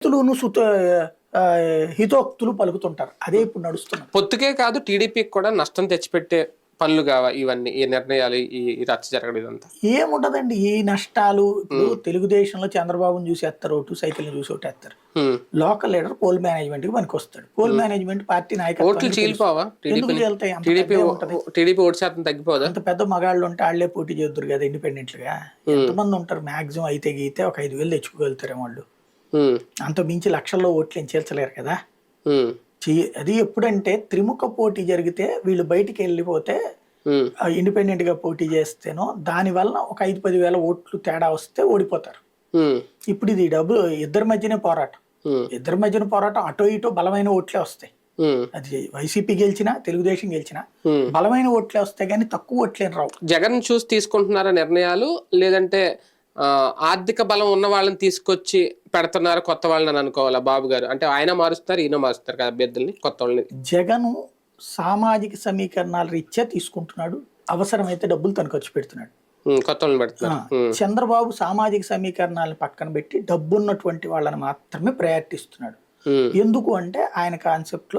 హితులును హితోక్తులు పలుకుతుంటారు. అదే ఇప్పుడు నడుస్తున్నది. పొత్తుకే కాదు టీడీపీకి కూడా నష్టం తెచ్చిపెట్టే పనులు కావా ఇవన్నీ, ఈ నిర్ణయాలు, ఈ రచ్చ జరగడం ఇదంతా? ఏముంటదండి ఈ నష్టాలు. ఇప్పుడు తెలుగుదేశంలో చంద్రబాబును చూసి ఎత్తారు ఓటు, సైకిల్ని చూసి ఒకటి ఎత్తారు. లోకల్ లీడర్ పోల్ మేనేజ్మెంట్ కి పనికి వస్తాడు. పోల్ మేనేజ్మెంట్ పార్టీ ఓట్లు నాయకత్వం చీలిపోవా? ఎందుకు వెళ్తాయి? టీడీపీ ఓటు శాతం తగ్గిపోదా? అంత పెద్ద మగాళ్ళు ఉంటే వాళ్లే పోటీ చేద్దరు కదా ఇండిపెండెంట్ గా. ఎంతమంది ఉంటారు? మాక్సిమం అయితే గీతే ఒక 5,000 తెచ్చుకోగలుగుతారు వాళ్ళు. అంత మించి లక్షల్లో ఓట్లు ఏం చేర్చలేరు కదా. అది ఎప్పుడంటే త్రిముఖ పోటీ జరిగితే వీళ్ళు బయటికి వెళ్ళిపోతే ఇండిపెండెంట్ గా పోటీ చేస్తేనో దాని వల్ల ఒక 5-10 వేల ఓట్లు తేడా వస్తే ఓడిపోతారు. ఇప్పుడు ఇది ఇద్దరి మధ్యనే పోరాటం. ఇద్దరి మధ్యన పోరాటం అటో ఇటో బలమైన ఓట్లే వస్తాయి. అది వైసీపీ గెలిచినా తెలుగుదేశం గెలిచినా బలమైన ఓట్లే వస్తాయి కానీ తక్కువ ఓట్లేని రావు. జగన్ చూసి తీసుకుంటున్నారా నిర్ణయాలు, లేదంటే ఆర్థిక బలం ఉన్న వాళ్ళని తీసుకొచ్చి పెడుతున్నారు కొత్త వాళ్ళని అనుకోవాలా బాబు గారు? అంటే ఆయన మారుస్తారు, ఈయన మారుస్తారు కదా అభ్యర్థుల్ని, కొత్త వాళ్ళని. జగన్ సామాజిక సమీకరణాల రీత్యా తీసుకుంటున్నాడు. అవసరమైతే డబ్బులు తను ఖర్చు పెడుతున్నాడు, కొత్త వాళ్ళని పెడుతున్నారు. చంద్రబాబు సామాజిక సమీకరణాలను పక్కన పెట్టి డబ్బున్నటువంటి వాళ్ళని మాత్రమే ప్రయారిటీ ఇస్తున్నాడు. ఎందుకు అంటే ఆయన కాన్సెప్ట్ లో